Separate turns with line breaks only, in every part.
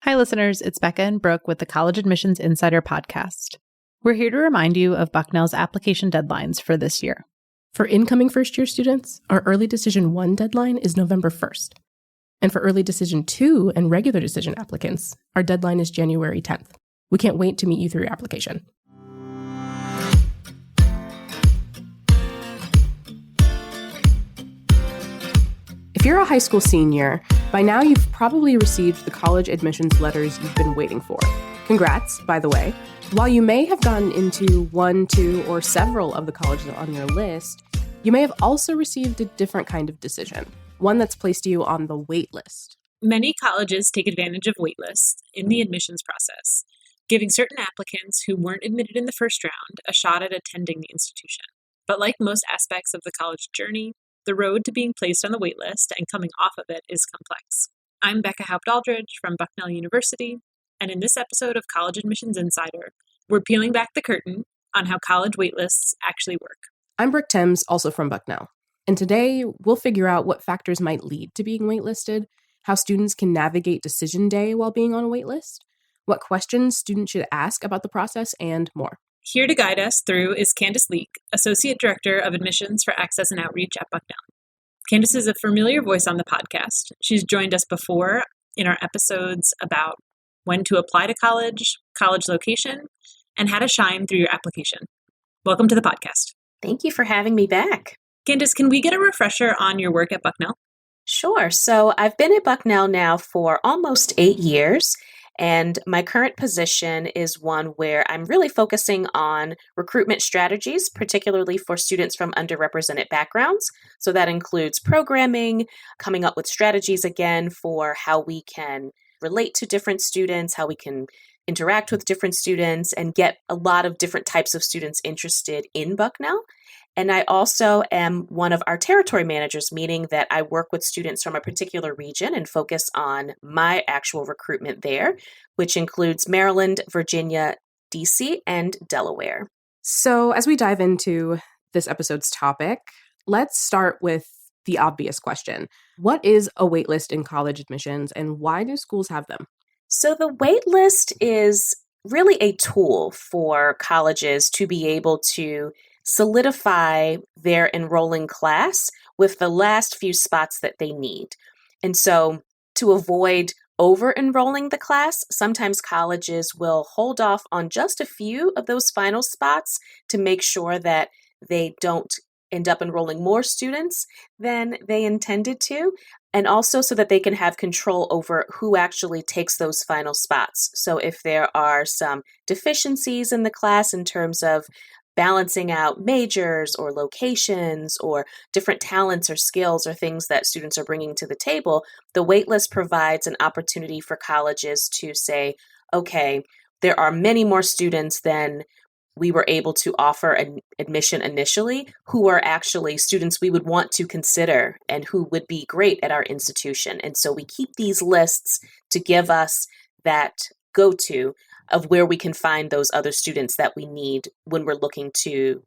Hi, listeners. It's Becca and Brooke with the College Admissions Insider podcast. We're here to remind you of Bucknell's application deadlines for this year.
For incoming first-year students, our Early Decision 1 deadline is November 1st. And for Early Decision 2 and Regular Decision applicants, our deadline is January 10th. We can't wait to meet you through your application. If you're a high school senior, by now you've probably received the college admissions letters you've been waiting for. Congrats, by the way. While you may have gotten into one, two, or several of the colleges on your list, you may have also received a different kind of decision, one that's placed you on the wait list.
Many colleges take advantage of waitlists in the admissions process, giving certain applicants who weren't admitted in the first round a shot at attending the institution. But like most aspects of the college journey, the road to being placed on the waitlist and coming off of it is complex. I'm Becca Haupt-Aldridge from Bucknell University, and in this episode of College Admissions Insider, we're peeling back the curtain on how college waitlists actually work.
I'm Brooke Timms, also from Bucknell, and today we'll figure out what factors might lead to being waitlisted, how students can navigate decision day while being on a waitlist, what questions students should ask about the process, and more.
Here to guide us through is Candace Leake, Associate Director of Admissions for Access and Outreach at Bucknell. Candace is a familiar voice on the podcast. She's joined us before in our episodes about when to apply to college, college location, and how to shine through your application. Welcome to the podcast.
Thank you for having me back.
Candace, can we get a refresher on your work at Bucknell?
Sure. So I've been at Bucknell now for almost 8 years. And my current position is one where I'm really focusing on recruitment strategies, particularly for students from underrepresented backgrounds. So that includes programming, coming up with strategies again for how we can relate to different students, how we can interact with different students, and get a lot of different types of students interested in Bucknell. And I also am one of our territory managers, meaning that I work with students from a particular region and focus on my actual recruitment there, which includes Maryland, Virginia, DC, and Delaware.
So as we dive into this episode's topic, let's start with the obvious question. What is a waitlist in college admissions, and why do schools have them?
So the waitlist is really a tool for colleges to be able to solidify their enrolling class with the last few spots that they need. And so to avoid over-enrolling the class, sometimes colleges will hold off on just a few of those final spots to make sure that they don't end up enrolling more students than they intended to, and also so that they can have control over who actually takes those final spots. So if there are some deficiencies in the class in terms of balancing out majors or locations or different talents or skills or things that students are bringing to the table, the waitlist provides an opportunity for colleges to say, okay, there are many more students than we were able to offer an admission initially who are actually students we would want to consider and who would be great at our institution. And so we keep these lists to give us that go-to of where we can find those other students that we need when we're looking to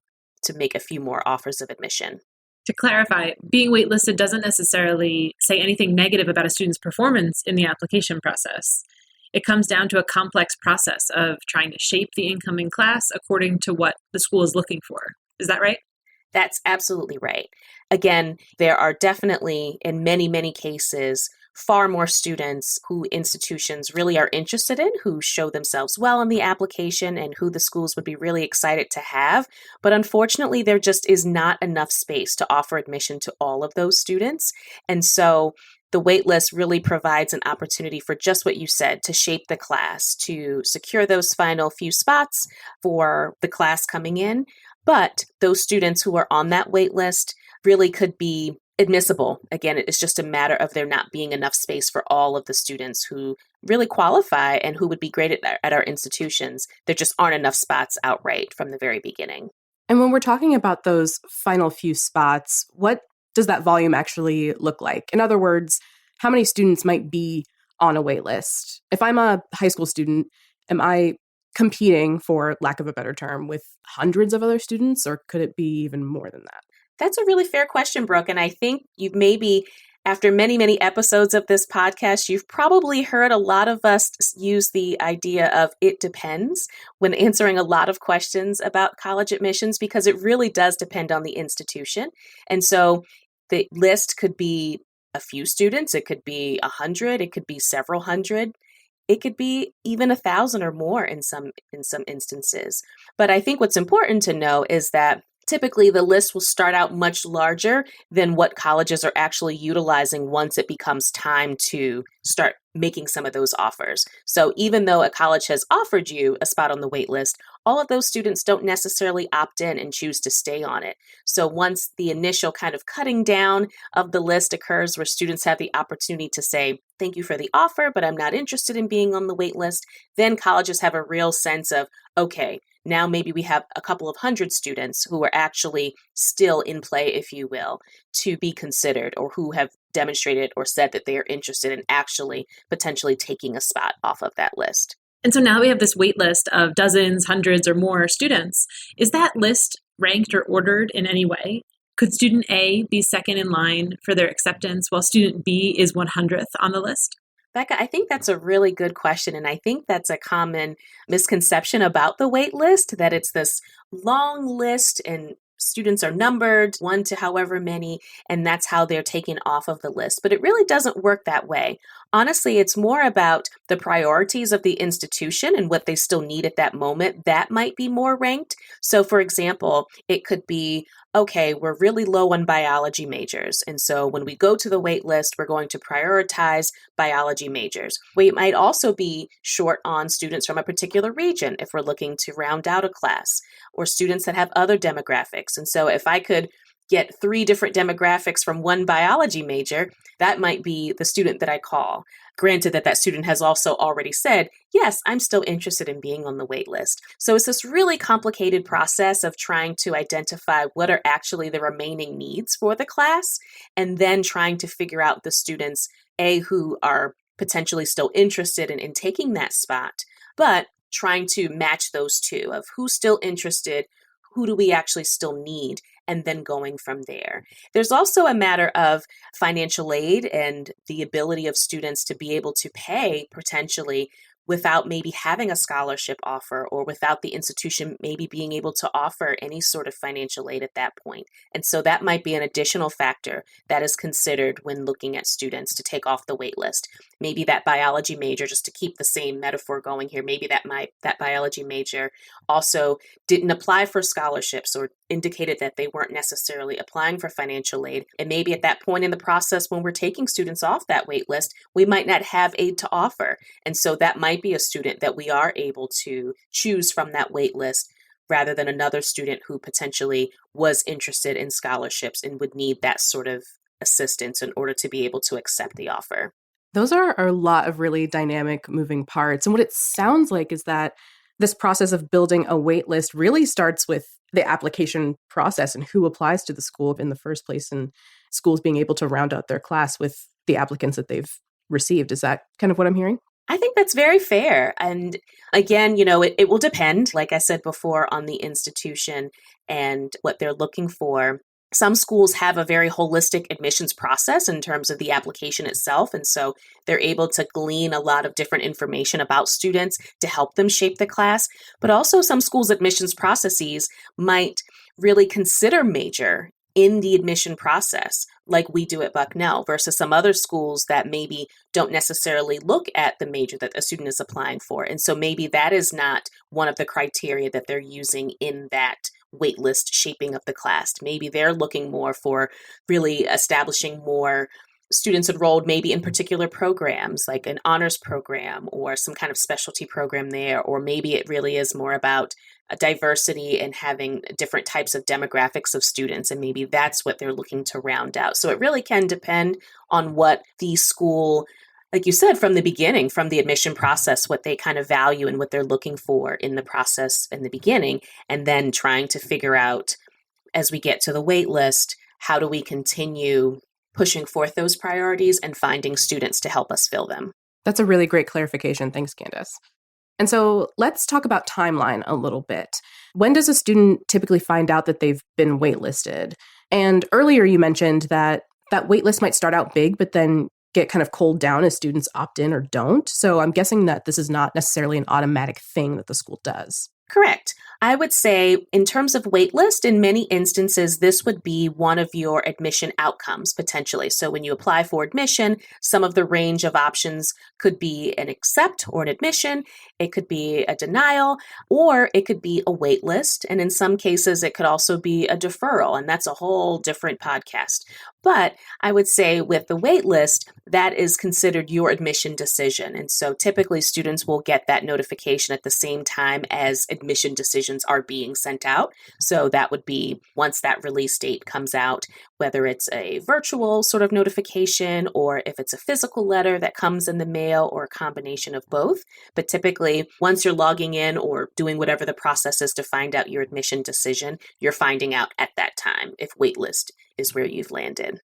make a few more offers of admission.
To clarify, being waitlisted doesn't necessarily say anything negative about a student's performance in the application process. It comes down to a complex process of trying to shape the incoming class according to what the school is looking for. Is that right?
That's absolutely right. Again, there are definitely, in many, many cases, far more students who institutions really are interested in, who show themselves well in the application and who the schools would be really excited to have. But unfortunately, there just is not enough space to offer admission to all of those students. And so the waitlist really provides an opportunity for just what you said, to shape the class, to secure those final few spots for the class coming in. But those students who are on that waitlist really could be admissible. Again, it's just a matter of there not being enough space for all of the students who really qualify and who would be great at our institutions. There just aren't enough spots outright from the very beginning.
And when we're talking about those final few spots, what does that volume actually look like? In other words, how many students might be on a wait list? If I'm a high school student, am I competing, for lack of a better term, with hundreds of other students, or could it be even more than that?
That's a really fair question, Brooke. And I think you've maybe After many, many episodes of this podcast, you've probably heard a lot of us use the idea of it depends when answering a lot of questions about college admissions, because it really does depend on the institution. And so the list could be a few students, it could be 100, it could be several hundred. It could be even 1,000 or more in some instances. But I think what's important to know is that typically the list will start out much larger than what colleges are actually utilizing once it becomes time to start making some of those offers. So even though a college has offered you a spot on the wait list, all of those students don't necessarily opt in and choose to stay on it. So once the initial kind of cutting down of the list occurs where students have the opportunity to say, thank you for the offer, but I'm not interested in being on the wait list, then colleges have a real sense of, okay, now maybe we have a couple of hundred students who are actually still in play, if you will, to be considered, or who have demonstrated or said that they are interested in actually potentially taking a spot off of that list.
And so now we have this wait list of dozens, hundreds, or more students. Is that list ranked or ordered in any way? Could student A be second in line for their acceptance while student B is 100th on the list?
Becca, I think that's a really good question. And I think that's a common misconception about the wait list, that it's this long list and students are numbered 1 to however many, and that's how they're taken off of the list. But it really doesn't work that way. Honestly, it's more about the priorities of the institution and what they still need at that moment. That might be more ranked. So for example, it could be, okay, we're really low on biology majors. And so when we go to the wait list, we're going to prioritize biology majors. We might also be short on students from a particular region if we're looking to round out a class, or students that have other demographics. And so if I could get 3 different demographics from one biology major, that might be the student that I call. Granted that student has also already said, yes, I'm still interested in being on the wait list. So it's this really complicated process of trying to identify what are actually the remaining needs for the class, and then trying to figure out the students, A, who are potentially still interested in taking that spot, but trying to match those two of who's still interested, who do we actually still need, and then going from there. There's also a matter of financial aid and the ability of students to be able to pay potentially without maybe having a scholarship offer, or without the institution maybe being able to offer any sort of financial aid at that point. And so that might be an additional factor that is considered when looking at students to take off the wait list. Maybe that biology major, just to keep the same metaphor going here, maybe that biology major also didn't apply for scholarships, or indicated that they weren't necessarily applying for financial aid. And maybe at that point in the process, when we're taking students off that wait list, we might not have aid to offer. And so that might be a student that we are able to choose from that wait list, rather than another student who potentially was interested in scholarships and would need that sort of assistance in order to be able to accept the offer.
Those are a lot of really dynamic moving parts. And what it sounds like is that this process of building a wait list really starts with the application process and who applies to the school in the first place, and schools being able to round out their class with the applicants that they've received. Is that kind of what I'm hearing?
I think that's very fair. And again, it will depend, like I said before, on the institution and what they're looking for. Some schools have a very holistic admissions process in terms of the application itself. And so they're able to glean a lot of different information about students to help them shape the class. But also some schools' admissions processes might really consider major in the admission process, like we do at Bucknell, versus some other schools that maybe don't necessarily look at the major that a student is applying for. And so maybe that is not one of the criteria that they're using in that waitlist shaping of the class. Maybe they're looking more for really establishing more students enrolled maybe in particular programs, like an honors program or some kind of specialty program there, or maybe it really is more about a diversity and having different types of demographics of students, and maybe that's what they're looking to round out. So it really can depend on what the school, like you said, from the beginning, from the admission process, what they kind of value and what they're looking for in the process in the beginning, and then trying to figure out, as we get to the wait list, how do we continue pushing forth those priorities and finding students to help us fill them.
That's a really great clarification. Thanks, Candace. And so let's talk about timeline a little bit. When does a student typically find out that they've been waitlisted? And earlier you mentioned that that waitlist might start out big, but then get kind of cooled down as students opt in or don't. So I'm guessing that this is not necessarily an automatic thing that the school does.
Correct. I would say in terms of waitlist, in many instances, this would be one of your admission outcomes potentially. So when you apply for admission, some of the range of options could be an accept or an admission. It could be a denial, or it could be a waitlist. And in some cases, it could also be a deferral. And that's a whole different podcast. But I would say with the waitlist, that is considered your admission decision. And so typically students will get that notification at the same time as admission decisions are being sent out. So that would be once that release date comes out, whether it's a virtual sort of notification or if it's a physical letter that comes in the mail or a combination of both. But typically, once you're logging in or doing whatever the process is to find out your admission decision, you're finding out at that time if waitlist is where you've landed.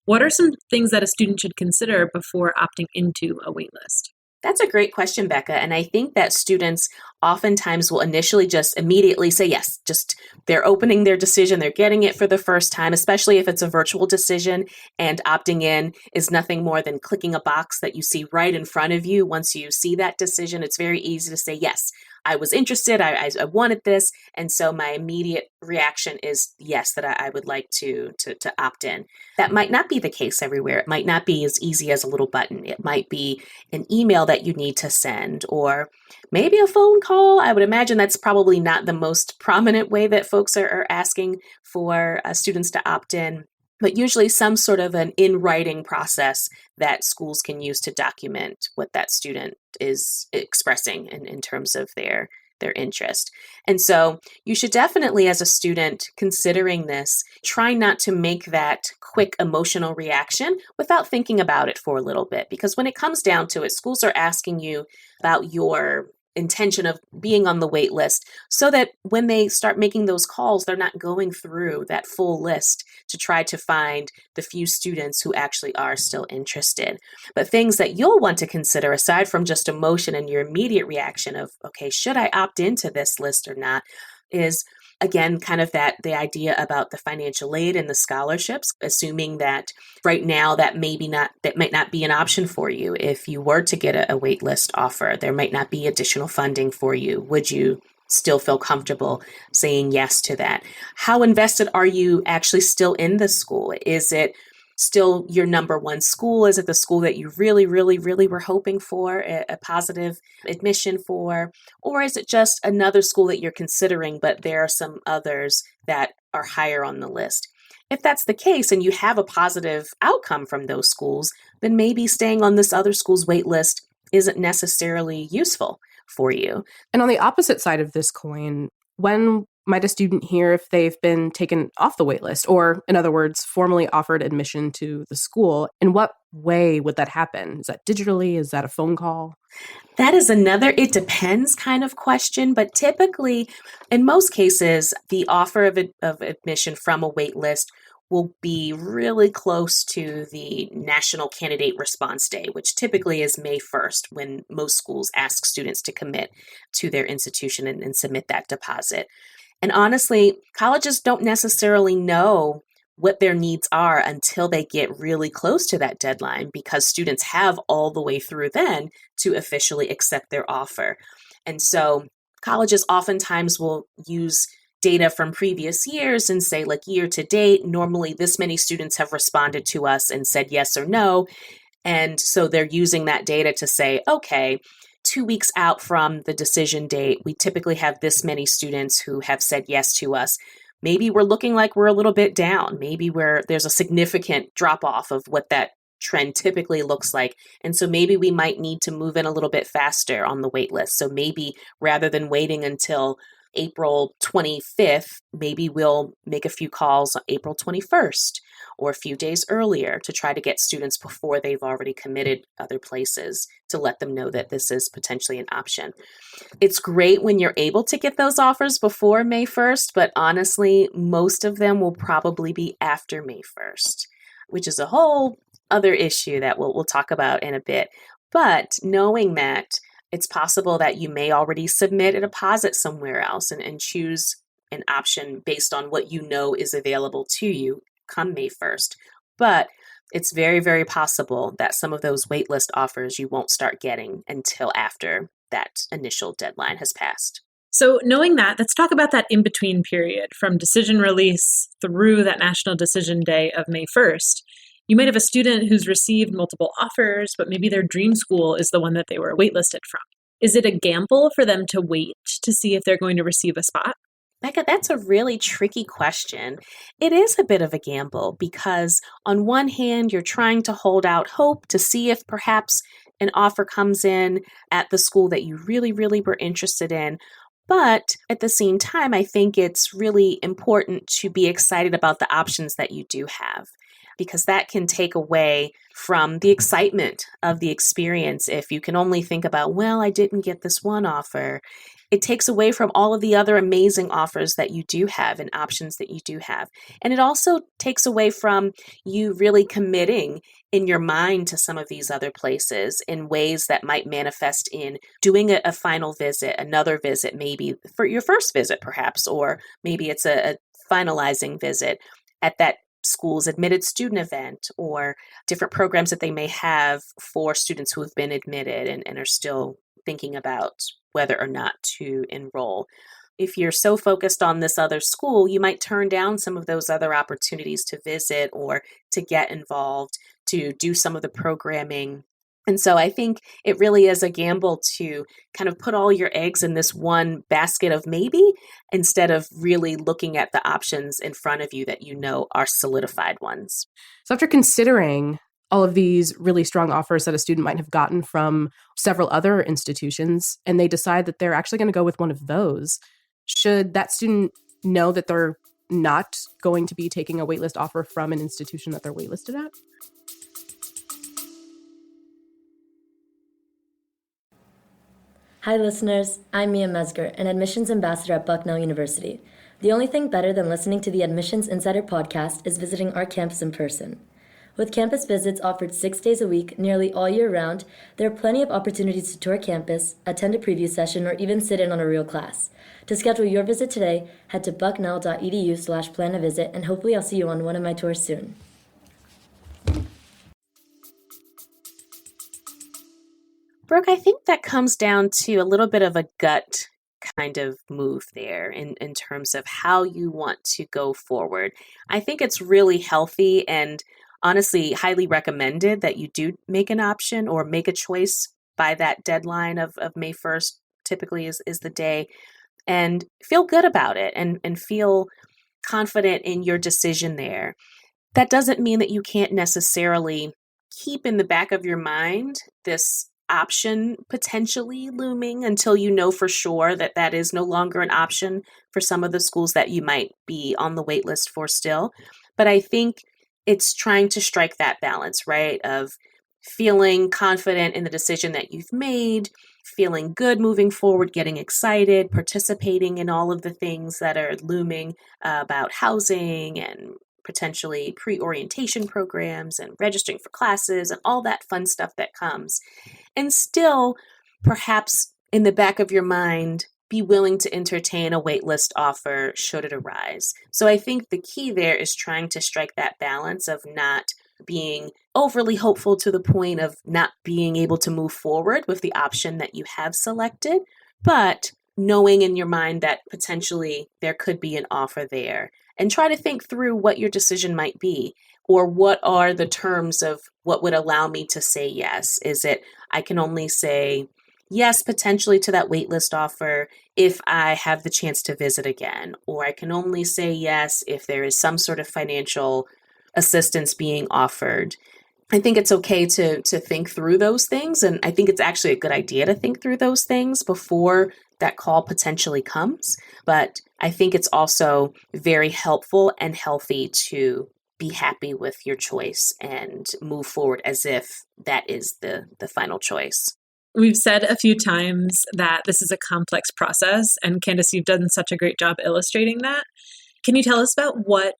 What are some things that a student should consider before opting into a waitlist?
That's a great question, Becca. And I think that students oftentimes will initially just immediately say yes. Just they're opening their decision, they're getting it for the first time, especially if it's a virtual decision, and opting in is nothing more than clicking a box that you see right in front of you. Once you see that decision, it's very easy to say, yes, I was interested, I wanted this. And so my immediate reaction is yes, that I would like to opt in. That might not be the case everywhere. It might not be as easy as a little button. It might be an email that you need to send, or maybe a phone call. I would imagine that's probably not the most prominent way that folks are asking for students to opt in, but usually some sort of an in-writing process that schools can use to document what that student is expressing in terms of their interest. And so you should definitely, as a student considering this, try not to make that quick emotional reaction without thinking about it for a little bit. Because when it comes down to it, schools are asking you about your intention of being on the wait list so that when they start making those calls, they're not going through that full list to try to find the few students who actually are still interested. But things that you'll want to consider aside from just emotion and your immediate reaction of, okay, should I opt into this list or not, is again, kind of the idea about the financial aid and the scholarships, assuming that right now that might not be an option for you. If you were to get a wait list offer, there might not be additional funding for you. Would you still feel comfortable saying yes to that? How invested are you actually still in the school? Is it still your number one school? Is it the school that you really, really, really were hoping for a positive admission for? Or is it just another school that you're considering, but there are some others that are higher on the list? If that's the case and you have a positive outcome from those schools, then maybe staying on this other school's wait list isn't necessarily useful for you.
And on the opposite side of this coin, when might a student hear if they've been taken off the waitlist, or in other words, formally offered admission to the school? In what way would that happen? Is that digitally? Is that a phone call?
That is another it depends kind of question, but typically, in most cases, the offer of admission from a waitlist will be really close to the National Candidate Response Day, which typically is May 1st, when most schools ask students to commit to their institution and submit that deposit. And honestly, colleges don't necessarily know what their needs are until they get really close to that deadline, because students have all the way through then to officially accept their offer. And so colleges oftentimes will use data from previous years and say, like, year to date, normally this many students have responded to us and said yes or no. And so they're using that data to say, okay, 2 weeks out from the decision date, we typically have this many students who have said yes to us. Maybe we're looking like we're a little bit down. Maybe there's a significant drop off of what that trend typically looks like. And so maybe we might need to move in a little bit faster on the wait list. So maybe rather than waiting until April 25th, maybe we'll make a few calls on April 21st or a few days earlier to try to get students before they've already committed other places, to let them know that this is potentially an option. It's great when you're able to get those offers before May 1st, but honestly, most of them will probably be after May 1st, which is a whole other issue that we'll talk about in a bit. But knowing that it's possible that you may already submit a deposit somewhere else and choose an option based on what you know is available to you come May 1st. But it's very, very possible that some of those waitlist offers you won't start getting until after that initial deadline has passed.
So knowing that, let's talk about that in-between period from decision release through that national decision day of May 1st. You might have a student who's received multiple offers, but maybe their dream school is the one that they were waitlisted from. Is it a gamble for them to wait to see if they're going to receive a spot?
Becca, that's a really tricky question. It is a bit of a gamble because on one hand, you're trying to hold out hope to see if perhaps an offer comes in at the school that you really, really were interested in. But at the same time, I think it's really important to be excited about the options that you do have, because that can take away from the excitement of the experience. If you can only think about, well, I didn't get this one offer, it takes away from all of the other amazing offers that you do have and options that you do have. And it also takes away from you really committing in your mind to some of these other places in ways that might manifest in doing a final visit, another visit, maybe for your first visit perhaps, or maybe it's a finalizing visit at that school's admitted student event, or different programs that they may have for students who have been admitted and are still thinking about whether or not to enroll. If you're so focused on this other school, you might turn down some of those other opportunities to visit or to get involved, to do some of the programming. And so I think it really is a gamble to kind of put all your eggs in this one basket of maybe, instead of really looking at the options in front of you that you know are solidified ones.
So after considering all of these really strong offers that a student might have gotten from several other institutions, and they decide that they're actually going to go with one of those, should that student know that they're not going to be taking a waitlist offer from an institution that they're waitlisted at?
Hi listeners, I'm Mia Mesger, an admissions ambassador at Bucknell University. The only thing better than listening to the Admissions Insider podcast is visiting our campus in person. With campus visits offered 6 days a week, nearly all year round, there are plenty of opportunities to tour campus, attend a preview session, or even sit in on a real class. To schedule your visit today, head to bucknell.edu/plan-a-visit, and hopefully I'll see you on one of my tours soon.
Brooke, I think that comes down to a little bit of a gut kind of move there in terms of how you want to go forward. I think it's really healthy and honestly highly recommended that you do make an option or make a choice by that deadline of May 1st, typically is the day, and feel good about it and feel confident in your decision there. That doesn't mean that you can't necessarily keep in the back of your mind this option potentially looming until you know for sure that that is no longer an option for some of the schools that you might be on the wait list for still. But I think it's trying to strike that balance, right, of feeling confident in the decision that you've made, feeling good moving forward, getting excited, participating in all of the things that are looming about housing and potentially pre-orientation programs and registering for classes and all that fun stuff that comes. And still, perhaps in the back of your mind, be willing to entertain a waitlist offer should it arise. So I think the key there is trying to strike that balance of not being overly hopeful to the point of not being able to move forward with the option that you have selected, but knowing in your mind that potentially there could be an offer there. And try to think through what your decision might be, or what are the terms of what would allow me to say yes. Is it I can only say yes potentially to that waitlist offer if I have the chance to visit again, or I can only say yes if there is some sort of financial assistance being offered. I think it's okay to think through those things, and I think it's actually a good idea to think through those things before that call potentially comes. But I think it's also very helpful and healthy to be happy with your choice and move forward as if that is the final choice.
We've said a few times that this is a complex process, and Candace, you've done such a great job illustrating that. Can you tell us about what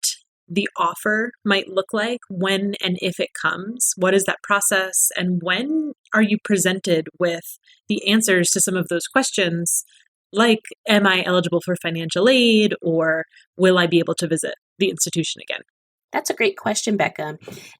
the offer might look like when and if it comes? What is that process? And when are you presented with the answers to some of those questions, like, am I eligible for financial aid, or will I be able to visit the institution again?
That's a great question, Becca.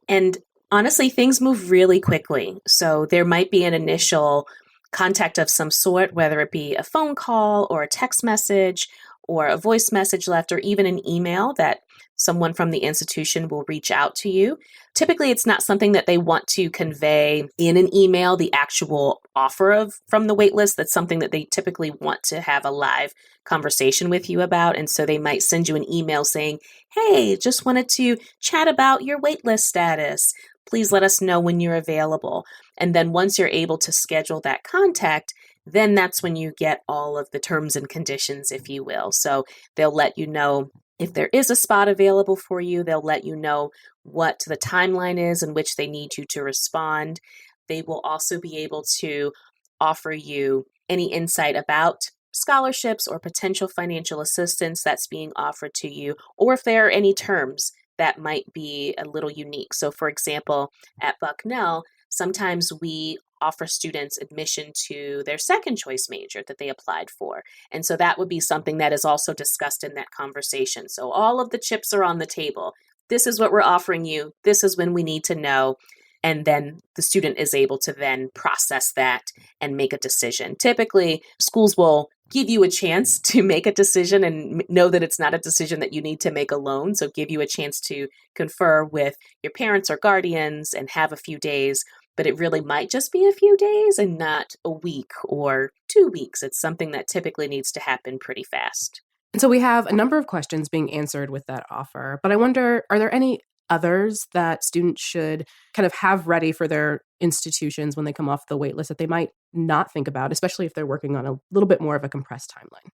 And Honestly, things move really quickly. So there might be an initial contact of some sort, whether it be a phone call or a text message or a voice message left, or even an email that someone from the institution will reach out to you. Typically, it's not something that they want to convey in an email, the actual offer of from the waitlist. That's something that they typically want to have a live conversation with you about. And so they might send you an email saying, hey, just wanted to chat about your waitlist status. Please let us know when you're available. And then once you're able to schedule that contact, then that's when you get all of the terms and conditions, if you will. So they'll let you know if there is a spot available for you. They'll let you know what the timeline is in which they need you to respond. They will also be able to offer you any insight about scholarships or potential financial assistance that's being offered to you, or if there are any terms that might be a little unique. So for example, at Bucknell, sometimes we offer students admission to their second choice major that they applied for. And so that would be something that is also discussed in that conversation. So all of the chips are on the table. This is what we're offering you. This is when we need to know. And then the student is able to then process that and make a decision. Typically, schools will give you a chance to make a decision and know that it's not a decision that you need to make alone. So give you a chance to confer with your parents or guardians and have a few days. But it really might just be a few days and not a week or 2 weeks. It's something that typically needs to happen pretty fast.
And so we have a number of questions being answered with that offer, but I wonder, are there any others that students should kind of have ready for their institutions when they come off the waitlist that they might not think about, especially if they're working on a little bit more of a compressed timeline?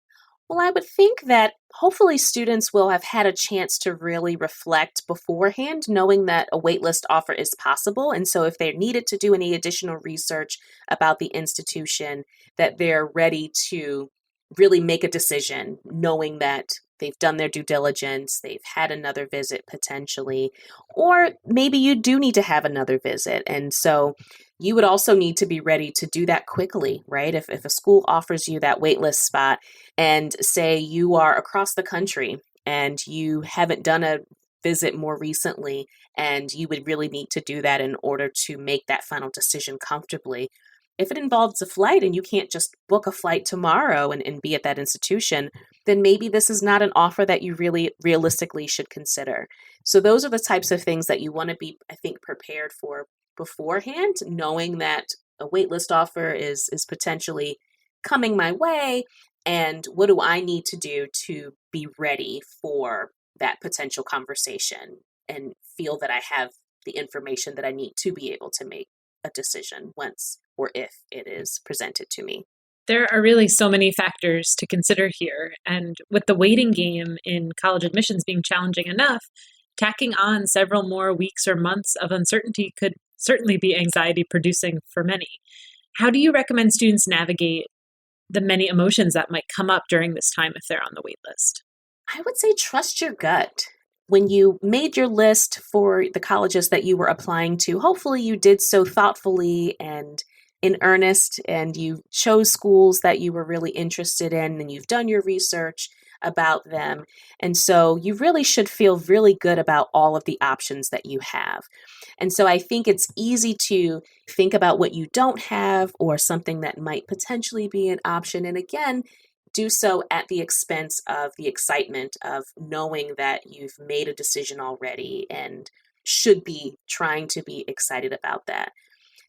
Well, I would think that hopefully students will have had a chance to really reflect beforehand, knowing that a waitlist offer is possible. And so if they're needed to do any additional research about the institution, that they're ready to really make a decision, knowing that they've done their due diligence, they've had another visit potentially, or maybe you do need to have another visit. And so you would also need to be ready to do that quickly, right? If a school offers you that waitlist spot and say you are across the country and you haven't done a visit more recently, and you would really need to do that in order to make that final decision comfortably. If it involves a flight and you can't just book a flight tomorrow and be at that institution, then maybe this is not an offer that you really realistically should consider. So those are the types of things that you want to be, I think, prepared for beforehand, knowing that a waitlist offer is potentially coming my way, and what do I need to do to be ready for that potential conversation and feel that I have the information that I need to be able to make a decision once or if it is presented to me.
There are really so many factors to consider here, and with the waiting game in college admissions being challenging enough, tacking on several more weeks or months of uncertainty could certainly be anxiety producing for many. How do you recommend students navigate the many emotions that might come up during this time if they're on the wait list?
I would say trust your gut. When you made your list for the colleges that you were applying to, hopefully you did so thoughtfully and in earnest, and you chose schools that you were really interested in, and you've done your research about them. And so you really should feel really good about all of the options that you have. And so I think it's easy to think about what you don't have or something that might potentially be an option. And again, do so at the expense of the excitement of knowing that you've made a decision already and should be trying to be excited about that.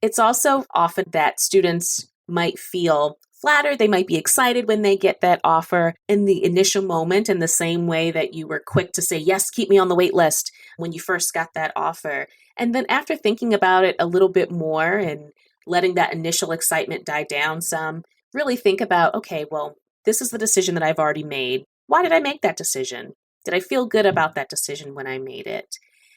It's also often that students might feel flattered. They might be excited when they get that offer in the initial moment, in the same way that you were quick to say, yes, keep me on the wait list when you first got that offer. And then after thinking about it a little bit more and letting that initial excitement die down some, really think about, okay, well, this is the decision that I've already made. Why did I make that decision? Did I feel good about that decision when I made it?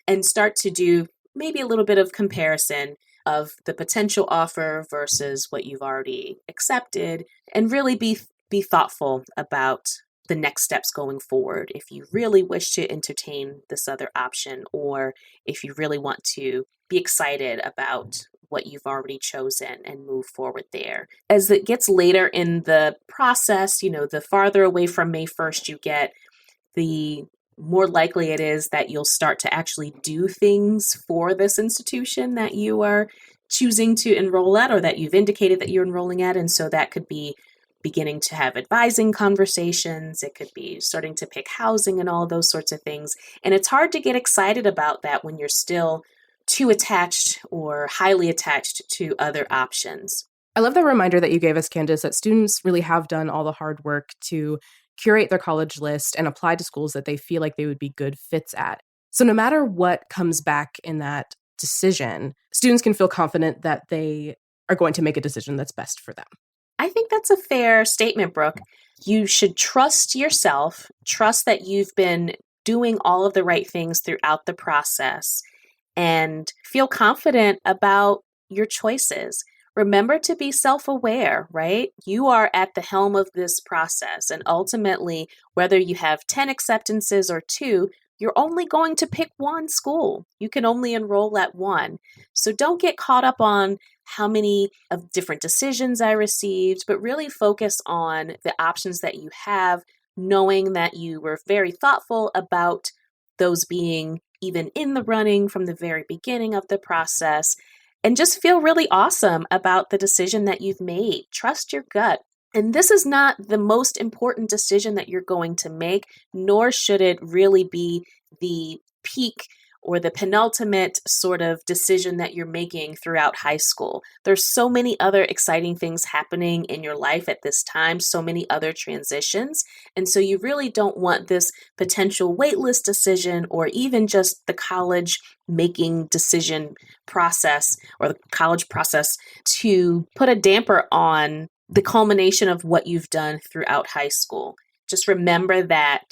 And start to do maybe a little bit of comparison of the potential offer versus what you've already accepted, and really be thoughtful about the next steps going forward. If you really wish to entertain this other option, or if you really want to be excited about what you've already chosen and move forward there. As it gets later in the process, the farther away from May 1st you get, the more likely it is that you'll start to actually do things for this institution that you are choosing to enroll at, or that you've indicated that you're enrolling at. And so that could be beginning to have advising conversations. It could be starting to pick housing and all those sorts of things. And it's hard to get excited about that when you're still too attached or highly attached to other options.
I love the reminder that you gave us, Candace, that students really have done all the hard work to curate their college list and apply to schools that they feel like they would be good fits at. So no matter what comes back in that decision, students can feel confident that they are going to make a decision that's best for them.
I think that's a fair statement, Brooke. You should trust yourself, trust that you've been doing all of the right things throughout the process, and feel confident about your choices. Remember to be self-aware, right? You are at the helm of this process, and ultimately, whether you have 10 acceptances or 2, you're only going to pick one school. You can only enroll at one. So don't get caught up on how many of different decisions I received, but really focus on the options that you have, knowing that you were very thoughtful about those being even in the running from the very beginning of the process, and just feel really awesome about the decision that you've made. Trust your gut. And this is not the most important decision that you're going to make, nor should it really be the peak or the penultimate sort of decision that you're making throughout high school. There's so many other exciting things happening in your life at this time, so many other transitions. And so you really don't want this potential waitlist decision, or even just the college making decision process or the college process, to put a damper on the culmination of what you've done throughout high school. Just remember that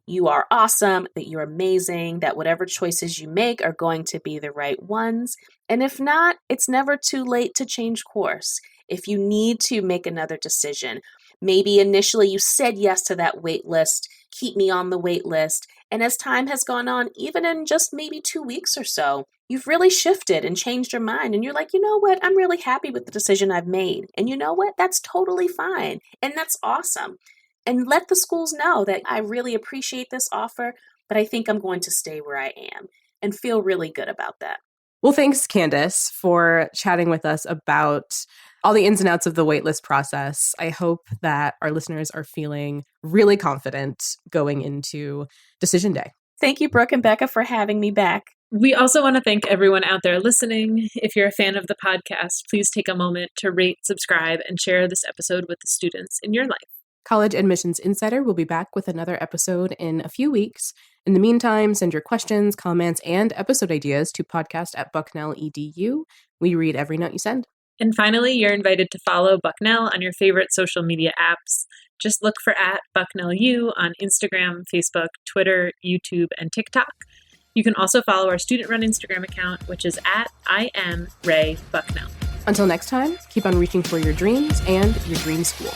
you are awesome, that you're amazing, that whatever choices you make are going to be the right ones. And if not, it's never too late to change course. If you need to make another decision, maybe initially you said yes to that wait list, keep me on the wait list. And as time has gone on, even in just maybe 2 weeks or so, you've really shifted and changed your mind. And you're like, you know what? I'm really happy with the decision I've made. And you know what? That's totally fine. And that's awesome. And let the schools know that I really appreciate this offer, but I think I'm going to stay where I am, and feel really good about that.
Well, thanks, Candace, for chatting with us about all the ins and outs of the waitlist process. I hope that our listeners are feeling really confident going into decision day.
Thank you, Brooke and Becca, for having me back.
We also want to thank everyone out there listening. If you're a fan of the podcast, please take a moment to rate, subscribe, and share this episode with the students in your life.
College Admissions Insider will be back with another episode in a few weeks. In the meantime, send your questions, comments, and episode ideas to podcast@bucknell.edu. We read every note you send.
And finally, you're invited to follow Bucknell on your favorite social media apps. Just look for @BucknellU on Instagram, Facebook, Twitter, YouTube, and TikTok. You can also follow our student-run Instagram account, which is @IamRayBucknell.
Until next time, keep on reaching for your dreams and your dream school.